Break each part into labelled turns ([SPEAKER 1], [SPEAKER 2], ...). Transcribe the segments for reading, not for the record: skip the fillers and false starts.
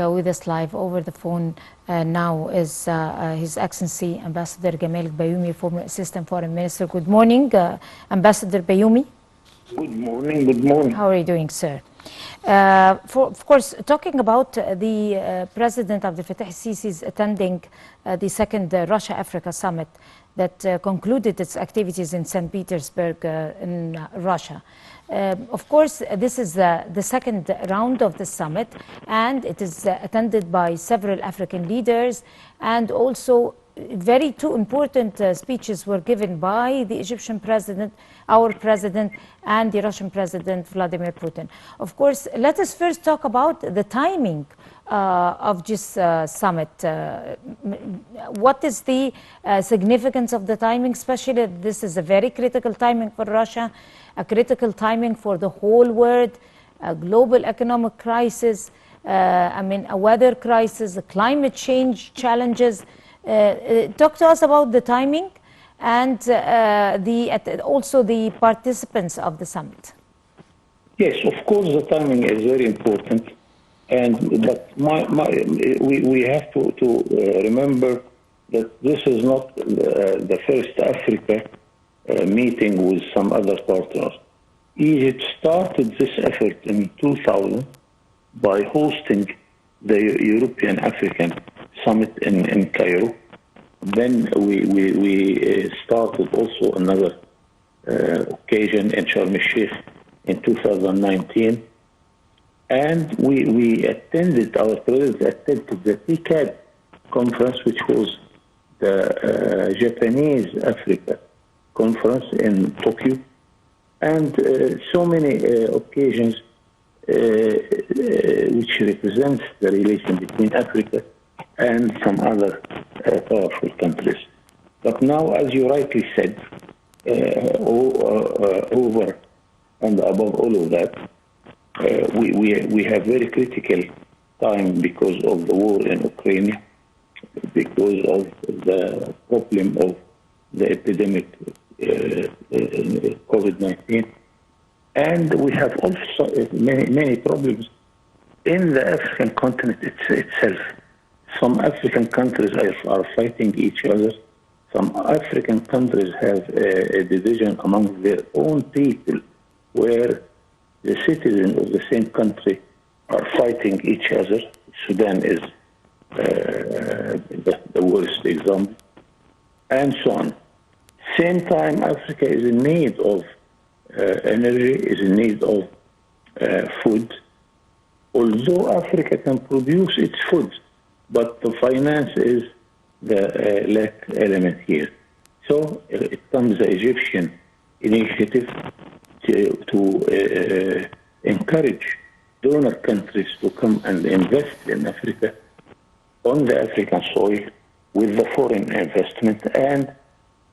[SPEAKER 1] with us live over the phone now is His Excellency Ambassador Gamal Bayoumi, former Assistant Foreign Minister. Good morning, Ambassador Bayoumi.
[SPEAKER 2] Good morning, good morning.
[SPEAKER 1] How are you doing, sir? Of course, talking about the President Abdel Fattah el-Sisi's attending the second Russia-Africa summit that concluded its activities in St. Petersburg in Russia. Of course, this is the second round of the summit, and it is attended by several African leaders, and also very two important speeches were given by the Egyptian president, our president, and the Russian president, Vladimir Putin. Of course, let us first talk about the timing of this summit. What is the significance of the timing, especially this is a very critical timing for Russia, a critical timing for the whole world, a global economic crisis, a weather crisis, a climate change challenges. Talk to us about the timing and also the participants of the summit.
[SPEAKER 2] Yes, of course, the timing is very important, but we have to remember that this is not the first Africa meeting with some other partners. Egypt started this effort in 2000 by hosting the European African Summit in Cairo. Then we started also another occasion in Sharm el-Sheikh in 2019. And we attended, our president attended the TICAD conference, which was the Japanese Africa conference in Tokyo. And so many occasions which represents the relation between Africa and some other powerful countries. But now, as you rightly said, over and above all of that, we have very critical time because of the war in Ukraine, because of the problem of the epidemic COVID-19. And we have also many problems in the African continent itself. Some African countries are fighting each other. Some African countries have a division among their own people, where the citizens of the same country are fighting each other. Sudan is the worst example, and so on. Same time, Africa is in need of energy, is in need of food. Although Africa can produce its food, but the finance is the lack element here. So it comes the Egyptian initiative to encourage donor countries to come and invest in Africa, on the African soil, with the foreign investment, and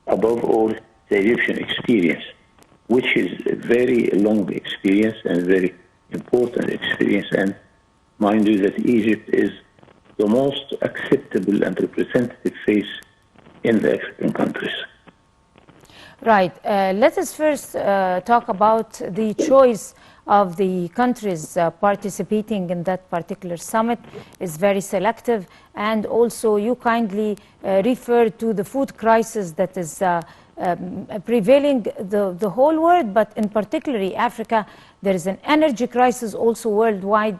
[SPEAKER 2] above all, the Egyptian experience, which is a very long experience and very important experience. And mind you that Egypt is the most acceptable and representative face in the African countries.
[SPEAKER 1] Right. Let us first talk about the choice of the countries participating in that particular summit is very selective, and also you kindly refer to the food crisis that is prevailing the whole world, but in particularly Africa. There is an energy crisis also worldwide,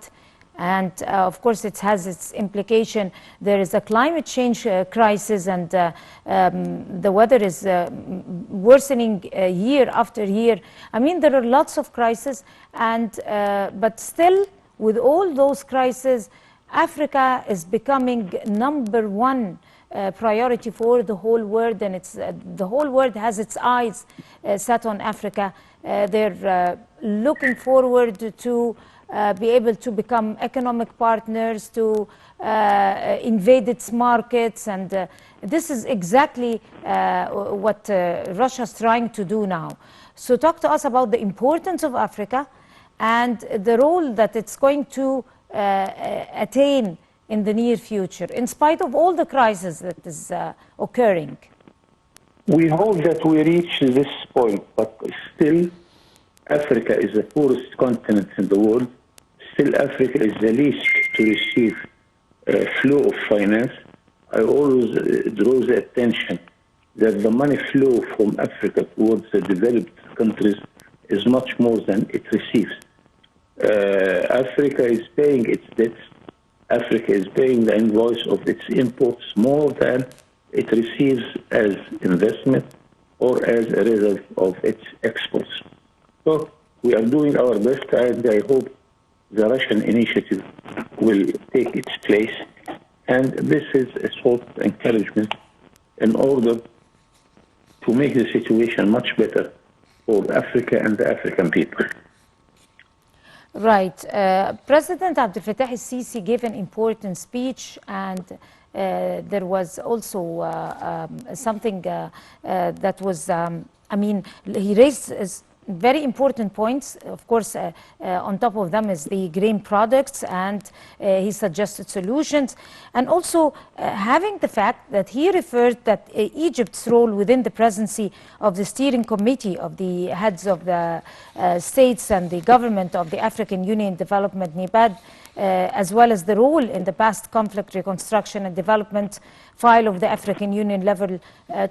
[SPEAKER 1] and of course it has its implication. There is a climate change crisis, and the weather is worsening year after year. I mean, there are lots of crises, and but still, with all those crises, Africa is becoming #1 priority for the whole world, and it's the whole world has its eyes set on Africa. They're looking forward to be able to become economic partners, to invade its markets, and this is exactly what Russia is trying to do now. So talk to us about the importance of Africa and the role that it's going to attain in the near future, in spite of all the crises that is occurring.
[SPEAKER 2] We hope that we reach this point, but still Africa is the poorest continent in the world. Still Africa is the least to receive flow of finance, I always draw the attention that the money flow from Africa towards the developed countries is much more than it receives. Africa is paying its debts. Africa is paying the invoice of its imports more than it receives as investment or as a result of its exports. So we are doing our best, and I hope the Russian initiative will take its place. And this is a sort of encouragement in order to make the situation much better for Africa and the African people.
[SPEAKER 1] Right. President Abdel Fattah el-Sisi gave an important speech, and there was also something that was, he raised very important points. Of course, on top of them is the grain products, and he suggested solutions. And also having the fact that he referred that Egypt's role within the presidency of the steering committee of the heads of the states and the government of the African Union Development NIPAD, as well as the role in the past conflict reconstruction and development file of the African Union level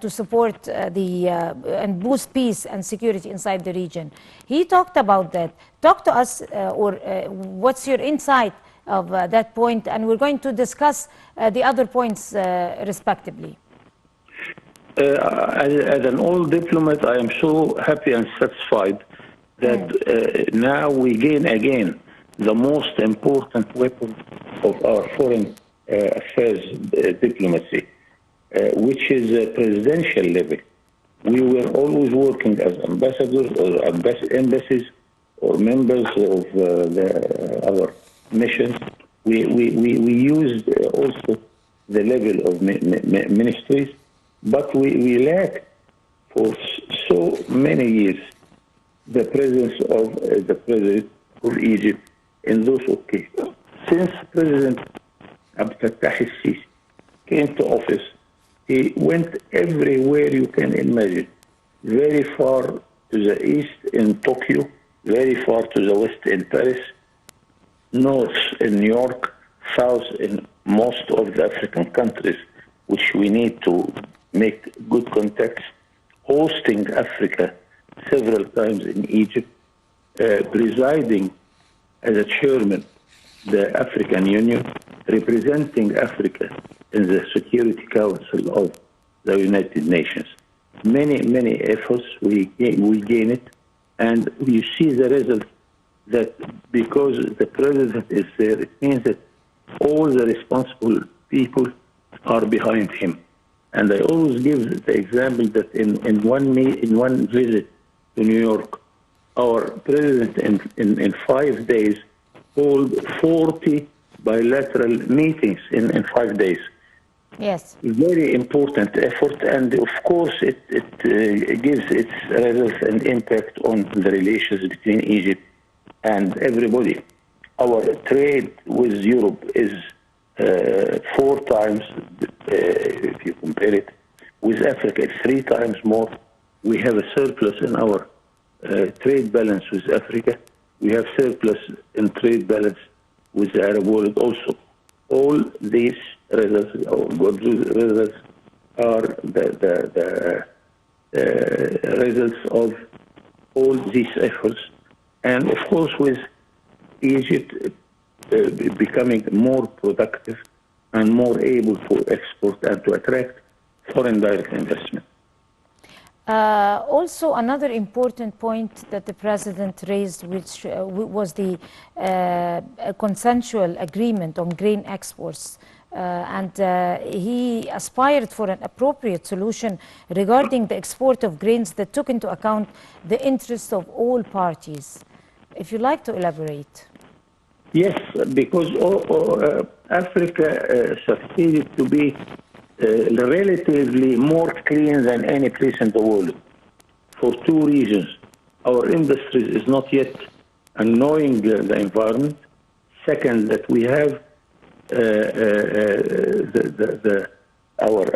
[SPEAKER 1] to support and boost peace and security inside the region. He talked about that. Talk to us, what's your insight of that point, and we're going to discuss the other points respectively.
[SPEAKER 2] As an old diplomat, I am so happy and satisfied that now we gain again the most important weapon of our foreign affairs diplomacy, which is presidential level. We were always working as ambassadors or embassies or members of our missions. We used also the level of ministries, but we lacked for so many years the presence of the president of Egypt in those occasions. Since President Abdel Fattah el-Sisi came to office, he went everywhere you can imagine, very far to the east in Tokyo, very far to the west in Paris, north in New York, south in most of the African countries, which we need to make good contacts, hosting Africa several times in Egypt, presiding as a chairman the African Union, representing Africa in the Security Council of the United Nations. Many efforts, we gain it, and you see the result that because the president is there, it means that all the responsible people are behind him. And I always give the example that in one visit to New York, our president in 5 days hold 40 bilateral meetings in 5 days.
[SPEAKER 1] Yes.
[SPEAKER 2] Very important effort, and of course it gives its results and impact on the relations between Egypt and everybody. Our trade with Europe is 4 times, if you compare it with Africa, it's 3 times more. We have a surplus in our trade balance with Africa. We have surplus in trade balance with the Arab world also. All these results, or good results, are the results of all these efforts. And of course, with Egypt becoming more productive and more able to export and to attract foreign direct investment.
[SPEAKER 1] Also, another important point that the president raised, which was the consensual agreement on grain exports. He aspired for an appropriate solution regarding the export of grains that took into account the interests of all parties. If you'd like to elaborate.
[SPEAKER 2] Yes, because Africa succeeded to be relatively more clean than any place in the world for 2 reasons. Our industry is not yet annoying the environment. Second, that we have our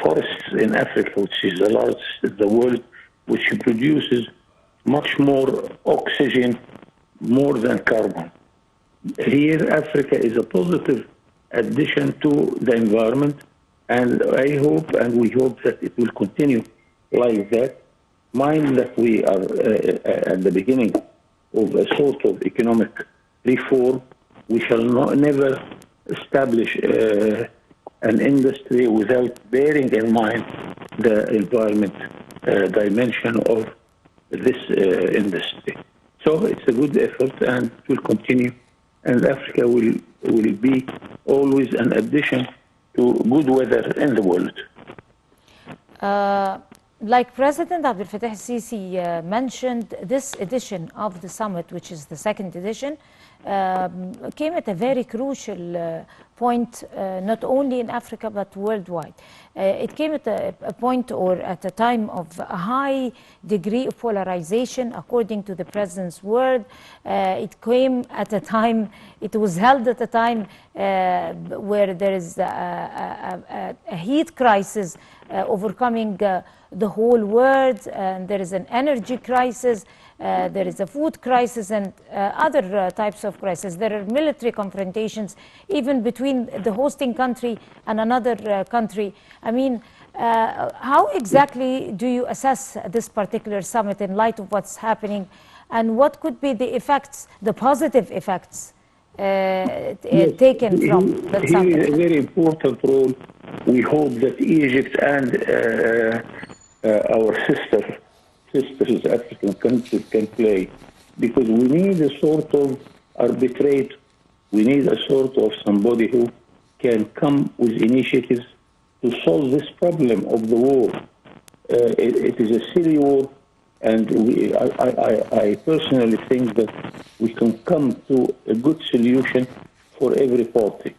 [SPEAKER 2] forests in Africa, which is the largest in the world, which produces much more oxygen, more than carbon. Here, Africa is a positive addition to the environment. And I hope, and we hope that it will continue like that. Mind that we are at the beginning of a sort of economic reform. We shall never establish an industry without bearing in mind the environment dimension of this industry. So it's a good effort and it will continue. And Africa will be always an addition to good weather in the world.
[SPEAKER 1] Like President Abdel Fattah al-Sisi mentioned, this edition of the summit, which is the second edition, came at a very crucial point, not only in Africa but worldwide. It came at a point or at a time of a high degree of polarization, according to the President's word. It came at a time, it was held at a time where there is a heat crisis overcoming the whole world, and there is an energy crisis, there is a food crisis, and other types of crises. There are military confrontations even between the hosting country and another country. I mean, how exactly do you assess this particular summit in light of what's happening, and what could be the effects, the positive effects taken from that summit?
[SPEAKER 2] Here is a very important role. We hope that Egypt and our sisters, African countries can play, because we need a sort of arbitrate. We need a sort of somebody who can come with initiatives to solve this problem of the war. It is a silly war, and I personally think that we can come to a good solution for every party.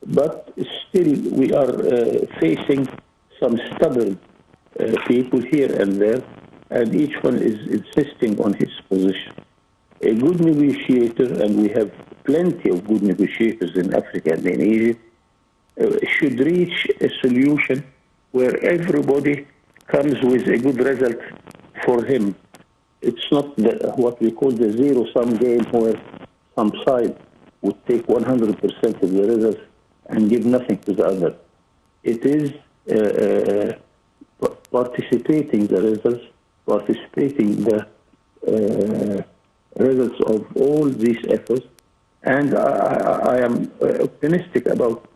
[SPEAKER 2] But still, we are facing some stubborn people here and there, and each one is insisting on his position. A good negotiator, and we have plenty of good negotiators in Africa and in Egypt, should reach a solution where everybody comes with a good result for him. It's not what we call the zero-sum game, where some side would take 100% of the results and give nothing to the other. It is participating the results, participating the results of all these efforts, and I am optimistic about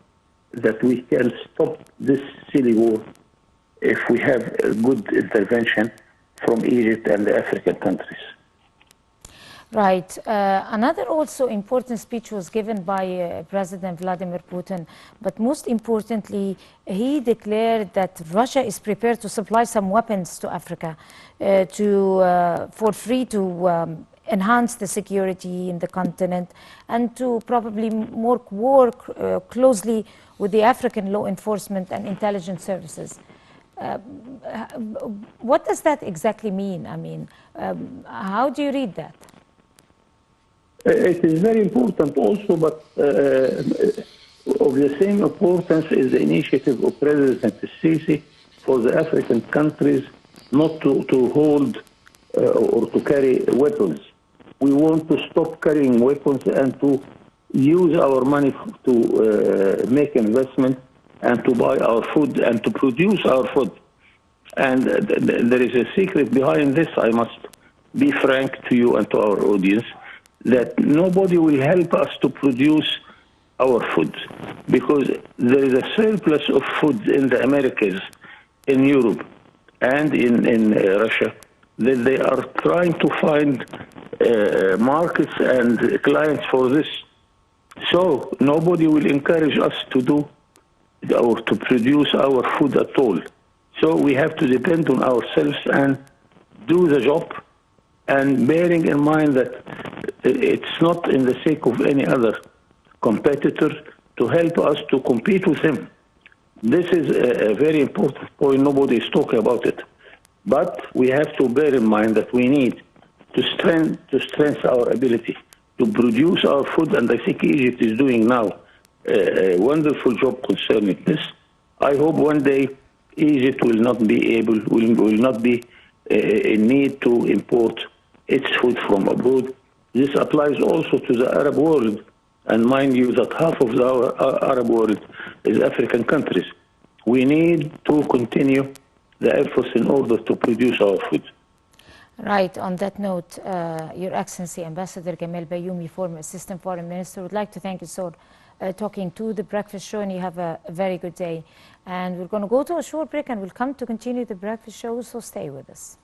[SPEAKER 2] that we can stop this silly war if we have a good intervention from Egypt and the African countries.
[SPEAKER 1] Right. Another also important speech was given by President Vladimir Putin, but most importantly, he declared that Russia is prepared to supply some weapons to Africa for free to enhance the security in the continent and to probably work closely with the African law enforcement and intelligence services. What does that exactly mean? I mean, how do you read that?
[SPEAKER 2] It is very important also, but of the same importance is the initiative of President Sisi for the African countries not to hold or to carry weapons. We want to stop carrying weapons and to use our money to make investment and to buy our food and to produce our food. And there is a secret behind this. I must be frank to you and to our audience, that nobody will help us to produce our food, because there is a surplus of food in the Americas, in Europe, and in Russia, that they are trying to find markets and clients for this. So nobody will encourage us to do or to produce our food at all. So we have to depend on ourselves and do the job, and bearing in mind that it's not in the sake of any other competitor to help us to compete with him. This is a very important point. Nobody is talking about it. But we have to bear in mind that we need to strengthen our ability to produce our food, and I think Egypt is doing now a wonderful job concerning this. I hope one day Egypt will not be in need to import its food from abroad. This applies also to the Arab world. And mind you that half of the Arab world is African countries. We need to continue the efforts in order to produce our food.
[SPEAKER 1] Right. On that note, Your Excellency Ambassador Gamal Bayoumi, former Assistant Foreign Minister, would like to thank you for talking to the breakfast show, and you have a very good day. And we're going to go to a short break, and we'll come to continue the breakfast show, so stay with us.